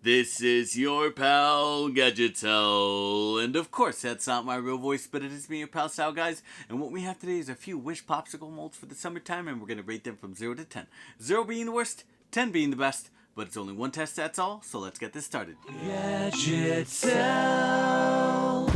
This is your pal, Gadget Sal. And of course, that's not my real voice, but it is me, your pal Sal, guys. And what we have today is a few Wish Popsicle molds for the summertime, and we're going to rate them from 0 to 10. 0 being the worst, 10 being the best, but it's only one test, that's all, so let's get this started. Gadget Sal!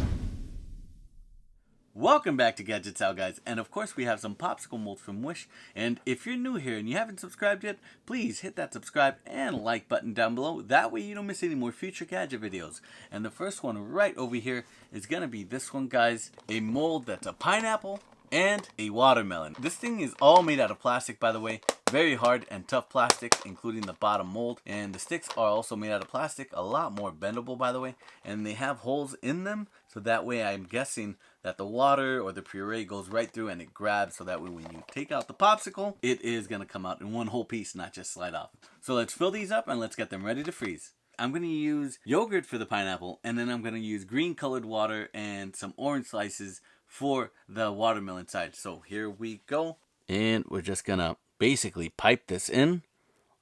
Welcome back to Gadget Sal, guys, and of course we have some popsicle molds from Wish, and if you're new here and you haven't subscribed yet, please hit that subscribe and like button down below, that way you don't miss any more future gadget videos. And the first one right over here is going to be this one, guys, a mold that's a pineapple and a watermelon. This thing is all made out of plastic, by the way, very hard and tough plastic, including the bottom mold, and the sticks are also made out of plastic, a lot more bendable, by the way, and they have holes in them, so that way I'm guessing that the water or the puree goes right through and it grabs, so that way when you take out the popsicle, it is going to come out in one whole piece, not just slide off. So let's fill these up and let's get them ready to freeze. I'm going to use yogurt for the pineapple, and then I'm going to use green colored water and some orange slices for the watermelon side. So here we go. And we're just going to basically pipe this in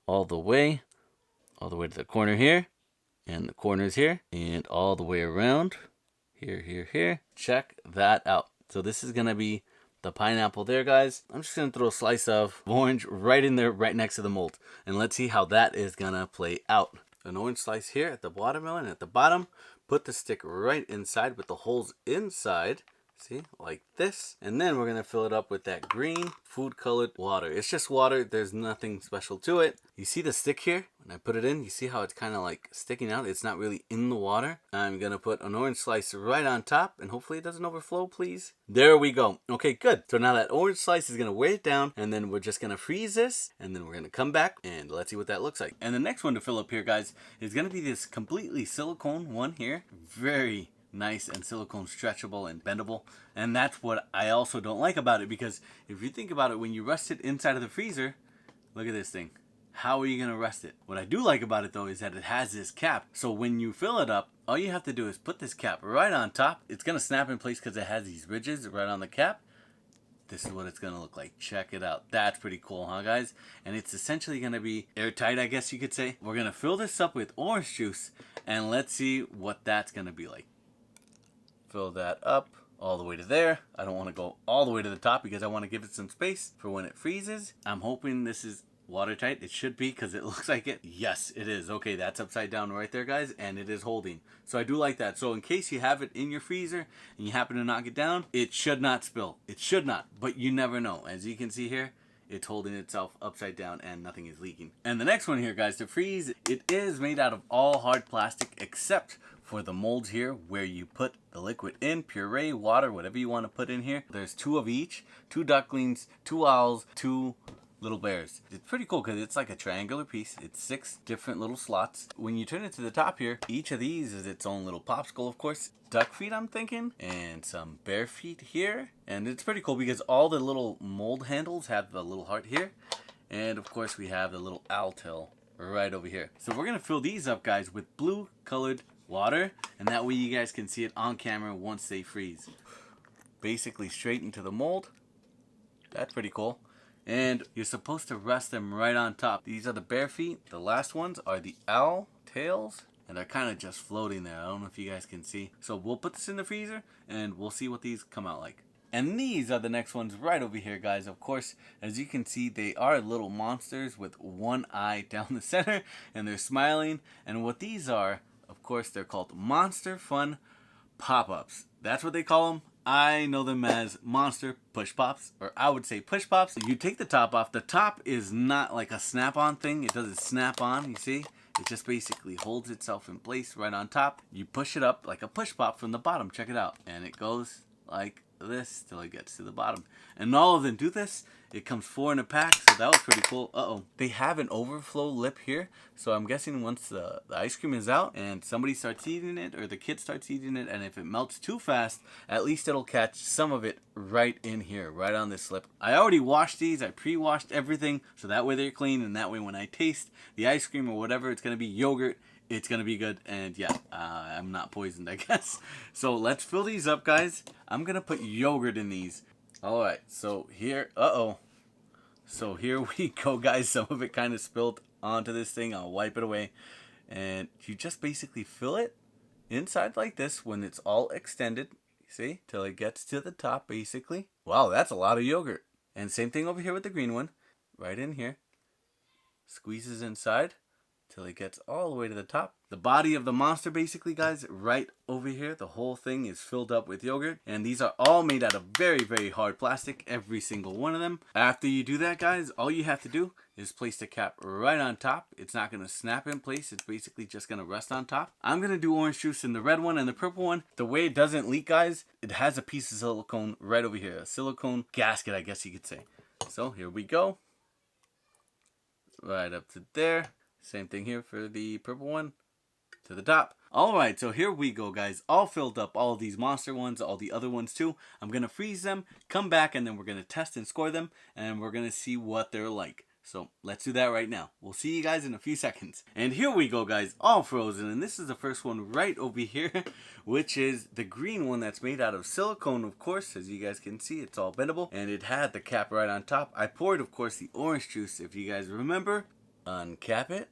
all the way to the corner here, and the corners here, and all the way around. Here. Check that out. So this is going to be the pineapple there, guys. I'm just going to throw a slice of orange right in there, right next to the mold. And let's see how that is going to play out. An orange slice here at the watermelon at the bottom. Put the stick right inside with the holes inside. See, like this. And then we're going to fill it up with that green food colored water. It's just water. There's nothing special to it. You see the stick here? When I put it in, you see how it's kind of like sticking out? It's not really in the water. I'm going to put an orange slice right on top, and hopefully it doesn't overflow, please. There we go. Okay, good. So now that orange slice is going to weigh it down, and then we're just going to freeze this, and then we're going to come back, and let's see what that looks like. And the next one to fill up here, guys, is going to be this completely silicone one here. Very nice and silicone stretchable and bendable, and that's what I also don't like about it, because if you think about it, when you rest it inside of the freezer, look at this thing. How are you going to rest it? What I do like about it though is that it has this cap, so when you fill it up, all you have to do is put this cap right on top. It's going to snap in place because it has these ridges right on the cap. This is what it's going to look like. Check it out. That's pretty cool, huh, guys? And it's essentially going to be airtight, I guess you could say. We're going to fill this up with orange juice, and let's see what that's going to be like. Fill that up all the way to there. I don't want to go all the way to the top because I want to give it some space for when it freezes. I'm hoping this is watertight. It should be, because it looks like it. Yes, it is. Okay, that's upside down right there, guys, and it is holding. So I do like that. So in case you have it in your freezer and you happen to knock it down, it should not spill. It should not, but you never know. As you can see here, it's holding itself upside down and nothing is leaking. And the next one here, guys, to freeze, it is made out of all hard plastic except for the molds here where you put the liquid in, puree, water, whatever you want to put in here. There's 2 of each, 2 ducklings, 2 owls, 2 little bears. It's pretty cool because it's like a triangular piece. It's 6 different little slots. When you turn it to the top here, each of these is its own little popsicle, of course. Duck feet, I'm thinking, and some bear feet here. And it's pretty cool because all the little mold handles have the little heart here. And of course we have the little owl tail right over here. So we're going to fill these up, guys, with blue colored water, and that way you guys can see it on camera once they freeze. Basically straight into the mold. That's pretty cool. And you're supposed to rest them right on top. These are the bear feet. The last ones are the owl tails, and they're kind of just floating there. I don't know if you guys can see. So we'll put this in the freezer and we'll see what these come out like. And these are the next ones right over here, guys. Of course, as you can see, they are little monsters with one eye down the center, and they're smiling. And what these are, of course, they're called Monster Fun Pop-Ups. That's what they call them. I know them as Monster Push Pops, or I would say Push Pops. You take the top off. The top is not like a snap-on thing. It doesn't snap on, you see? It just basically holds itself in place right on top. You push it up like a push pop from the bottom. Check it out. And it goes like this till it gets to the bottom. And all of them do this. It comes 4 in a pack, so that was pretty cool. They have an overflow lip here, so I'm guessing once the ice cream is out and somebody starts eating it, or the kid starts eating it, and if it melts too fast, at least it'll catch some of it right in here, right on this lip. I already washed these. I pre-washed everything, so that way they're clean, and that way when I taste the ice cream or whatever, it's going to be yogurt, it's going to be good, and yeah, I'm not poisoned, I guess. So let's fill these up, guys. I'm going to put yogurt in these. Alright, so here, so here we go, guys. Some of it kind of spilled onto this thing. I'll wipe it away. And you just basically fill it inside like this when it's all extended. See, till it gets to the top basically. Wow, that's a lot of yogurt. And same thing over here with the green one. Right in here. Squeezes inside till it gets all the way to the top. The body of the monster basically, guys, right over here, the whole thing is filled up with yogurt. And these are all made out of very, very hard plastic, every single one of them. After you do that, guys, all you have to do is place the cap right on top. It's not going to snap in place. It's basically just going to rest on top. I'm going to do orange juice in the red one and the purple one. The way it doesn't leak, guys, it has a piece of silicone right over here. A silicone gasket, I guess you could say. So here we go. Right up to there. Same thing here for the purple one. To the top. Alright, so here we go, guys. All filled up, all these monster ones, all the other ones too. I'm going to freeze them, come back, and then we're going to test and score them. And we're going to see what they're like. So let's do that right now. We'll see you guys in a few seconds. And here we go, guys, all frozen. And this is the first one right over here, which is the green one that's made out of silicone, of course. As you guys can see, it's all bendable. And it had the cap right on top. I poured, of course, the orange juice, if you guys remember. Uncap it.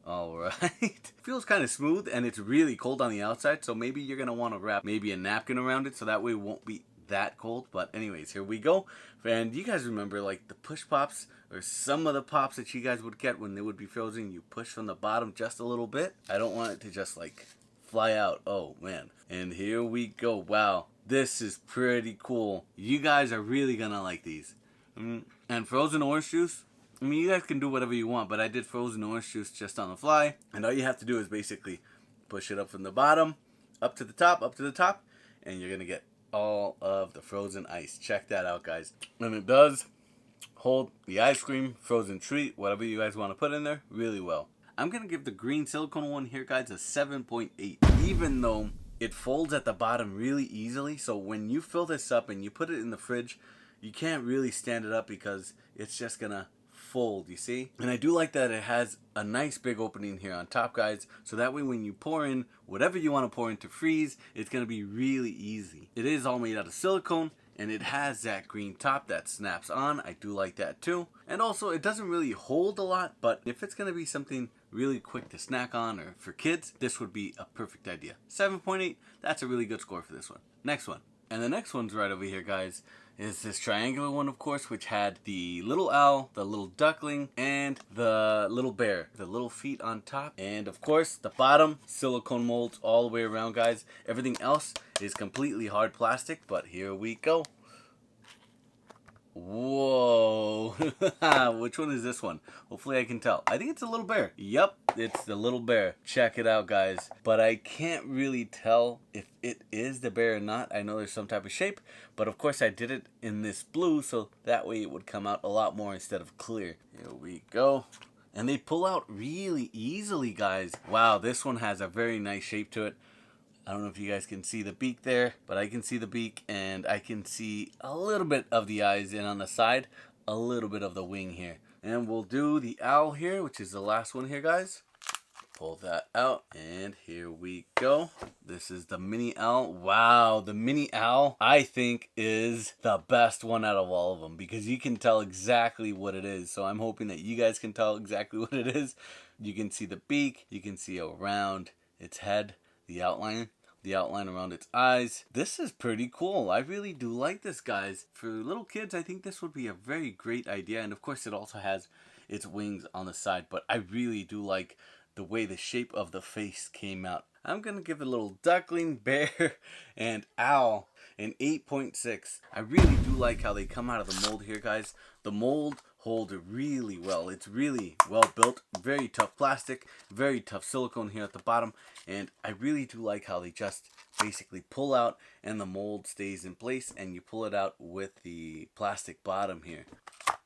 Alright. Feels kind of smooth, and it's really cold on the outside. So maybe you're going to want to wrap maybe a napkin around it so that way it won't be that cold. But anyways, here we go. And you guys remember like the push pops or some of the pops that you guys would get when they would be frozen. You push from the bottom just a little bit. I don't want it to just like fly out. Oh man. And here we go. Wow, this is pretty cool. You guys are really gonna like these. And frozen orange juice, I mean, you guys can do whatever you want, but I did frozen orange juice just on the fly. And all you have to do is basically push it up from the bottom up to the top, and you're gonna get all of the frozen ice. Check that out, guys. And it does hold the ice cream, frozen treat, whatever you guys want to put in there, really well. I'm going to give the green silicone one here, guys, a 7.8. Even though it folds at the bottom really easily, so when you fill this up and you put it in the fridge, you can't really stand it up because it's just going to fold, you see? And I do like that it has a nice big opening here on top, guys, so that way when you pour in whatever you want to pour in to freeze, it's going to be really easy. It is all made out of silicone, and it has that green top that snaps on. I do like that too. And also, it doesn't really hold a lot, but if it's going to be something really quick to snack on or for kids, this would be a perfect idea. 7.8, that's a really good score for this one. Next one. And the next one's right over here, guys, is this triangular one, of course, which had the little owl, the little duckling, and the little bear. The little feet on top. And, of course, the bottom, silicone molds all the way around, guys. Everything else is completely hard plastic, but here we go. Whoa. Which one is this one? Hopefully I can tell. I think it's a little bear. Yep, it's the little bear. Check it out, guys. But I can't really tell if it is the bear or not. I know there's some type of shape, but of course I did it in this blue, so that way it would come out a lot more instead of clear. Here we go. And they pull out really easily, guys. Wow, this one has a very nice shape to it. I don't know if you guys can see the beak there, but I can see the beak, and I can see a little bit of the eyes, and on the side, a little bit of the wing here. And we'll do the owl here, which is the last one here, guys. Pull that out, and here we go. This is the mini owl. Wow, the mini owl, I think, is the best one out of all of them, because you can tell exactly what it is. So I'm hoping that you guys can tell exactly what it is. You can see the beak, you can see around its head, the outline around its eyes. This is pretty cool. I really do like this, guys. For little kids, I think this would be a very great idea. And of course, it also has its wings on the side. But I really do like the way the shape of the face came out. I'm going to give the little duckling, bear, and owl an 8.6. I really do like how they come out of the mold here, guys. The mold hold really well. It's really well built, very tough plastic, very tough silicone here at the bottom, and I really do like how they just basically pull out and the mold stays in place, and you pull it out with the plastic bottom here.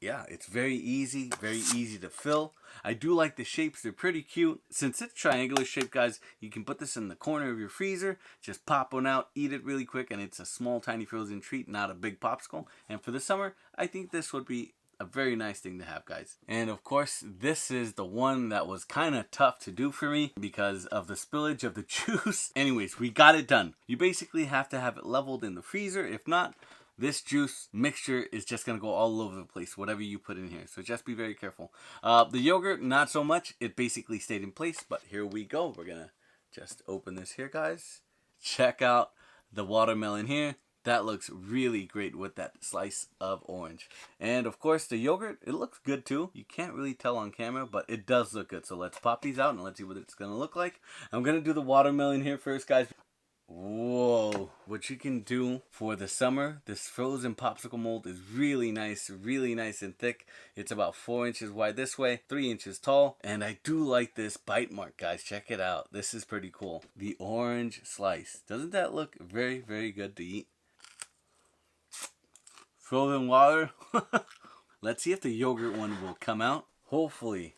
Yeah, it's very easy to fill. I do like the shapes, they're pretty cute. Since it's triangular shape, guys, you can put this in the corner of your freezer, just pop one out, eat it really quick, and it's a small tiny frozen treat, not a big popsicle. And for the summer, I think this would be a very nice thing to have, guys. And of course, this is the one that was kind of tough to do for me because of the spillage of the juice. Anyways, we got it done. You basically have to have it leveled in the freezer. If not, this juice mixture is just going to go all over the place, whatever you put in here. So just be very careful. The yogurt, not so much. It basically stayed in place, but here we go. We're going to just open this here, guys. Check out the watermelon here. That looks really great with that slice of orange. And of course the yogurt, it looks good too. You can't really tell on camera, but it does look good. So let's pop these out and let's see what it's going to look like. I'm going to do the watermelon here first, guys. Whoa, what you can do for the summer, this frozen popsicle mold is really nice and thick. It's about 4 inches wide this way, 3 inches tall, and I do like this bite mark, guys. Check it out. This is pretty cool. The orange slice. Doesn't that look very, very good to eat? Frozen water. Let's see if the yogurt one will come out. Hopefully.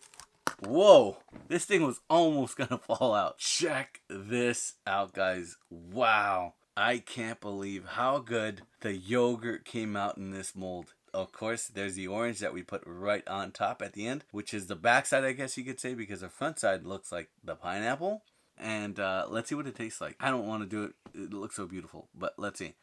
Whoa, this thing was almost gonna fall out. Check this out, guys. Wow, I can't believe how good the yogurt came out in this mold. Of course, there's the orange that we put right on top at the end, which is the back side, I guess you could say, because the front side looks like the pineapple. And let's see what it tastes like. I don't want to do it. It looks so beautiful, but let's see.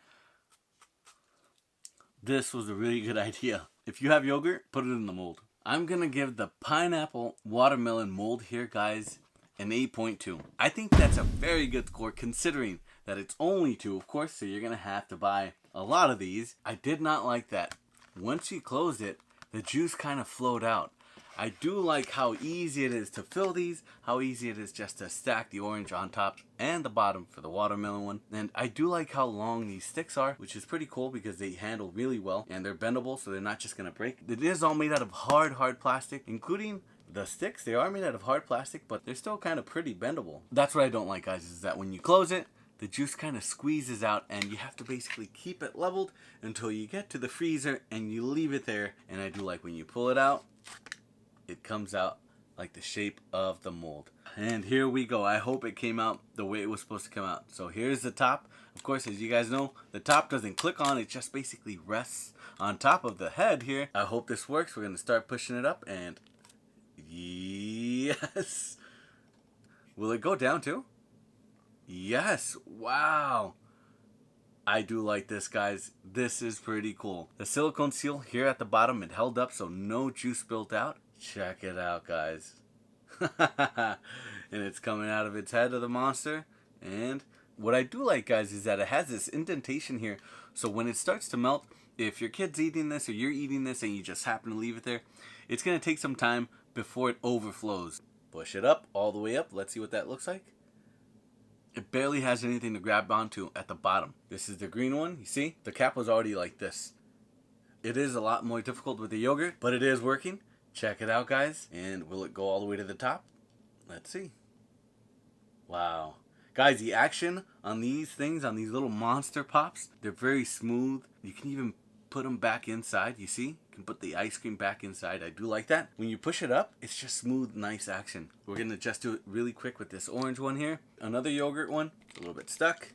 This was a really good idea. If you have yogurt, put it in the mold. I'm going to give the pineapple watermelon mold here, guys, an 8.2. I think that's a very good score considering that it's only 2, of course, so you're going to have to buy a lot of these. I did not like that. Once you closed it, the juice kind of flowed out. I do like how easy it is to fill these, how easy it is just to stack the orange on top and the bottom for the watermelon one. And I do like how long these sticks are, which is pretty cool because they handle really well and they're bendable, so they're not just going to break. It is all made out of hard plastic, including the sticks. They are made out of hard plastic, but they're still kind of pretty bendable. That's what I don't like, guys, is that when you close it, the juice kind of squeezes out and you have to basically keep it leveled until you get to the freezer and you leave it there. And I do like when you pull it out, it comes out like the shape of the mold. And here we go. I hope it came out the way it was supposed to come out. So here's the top. Of course, as you guys know, the top doesn't click on. It just basically rests on top of the head here. I hope this works. We're going to start pushing it up and yes. Will it go down too? Yes. Wow. I do like this, guys. This is pretty cool. The silicone seal here at the bottom, it held up so no juice spilled out. Check it out, guys. And it's coming out of its head of the monster. And what I do like, guys, is that it has this indentation here. So when it starts to melt, if your kid's eating this or you're eating this and you just happen to leave it there, it's going to take some time before it overflows. Push it up, all the way up. Let's see what that looks like. It barely has anything to grab onto at the bottom. This is the green one. You see? The cap was already like this. It is a lot more difficult with the yogurt, but it is working. Check it out, guys. And will it go all the way to the top? Let's see. Wow. Guys, the action on these things, on these little monster pops, they're very smooth. You can even put them back inside, you see? You can put the ice cream back inside. I do like that. When you push it up, it's just smooth, nice action. We're going to just do it really quick with this orange one here. Another yogurt one, a little bit stuck.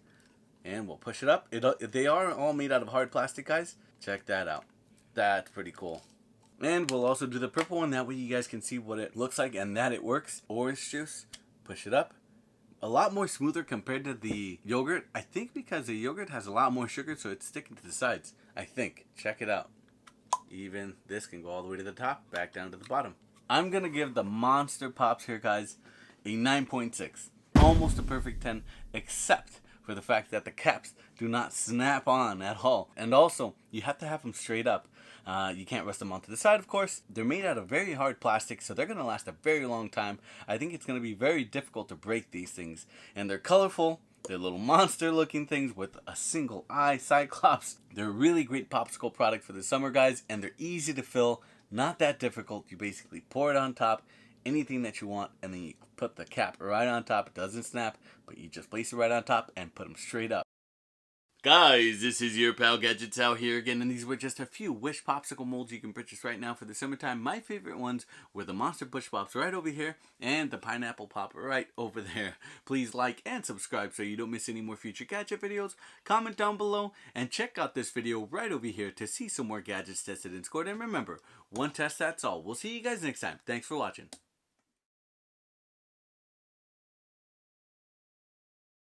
And we'll push it up. They are all made out of hard plastic, guys. Check that out. That's pretty cool. And we'll also do the purple one. That way you guys can see what it looks like and that it works. Orange juice. Push it up. A lot more smoother compared to the yogurt. I think because the yogurt has a lot more sugar, so it's sticking to the sides. I think. Check it out. Even this can go all the way to the top, back down to the bottom. I'm going to give the Monster Pops here, guys, a 9.6. Almost a perfect 10, except for the fact that the caps do not snap on at all. And also, you have to have them straight up. You can't rest them onto the side, of course. They're made out of very hard plastic, so they're going to last a very long time. I think it's going to be very difficult to break these things. And they're colorful. They're little monster-looking things with a single eye, cyclops. They're a really great popsicle product for the summer, guys, and they're easy to fill. Not that difficult. You basically pour it on top, anything that you want, and then you put the cap right on top. It doesn't snap, but you just place it right on top and put them straight up. Guys, this is your pal Gadget Sal here again, and these were just a few Wish popsicle molds you can purchase right now for the summertime. My favorite ones were the Monster Push Pops right over here and the Pineapple Pop right over there. Please like and subscribe so you don't miss any more future gadget videos. Comment down below and check out this video right over here to see some more gadgets tested and scored. And remember, one test, that's all. We'll see you guys next time. Thanks for watching.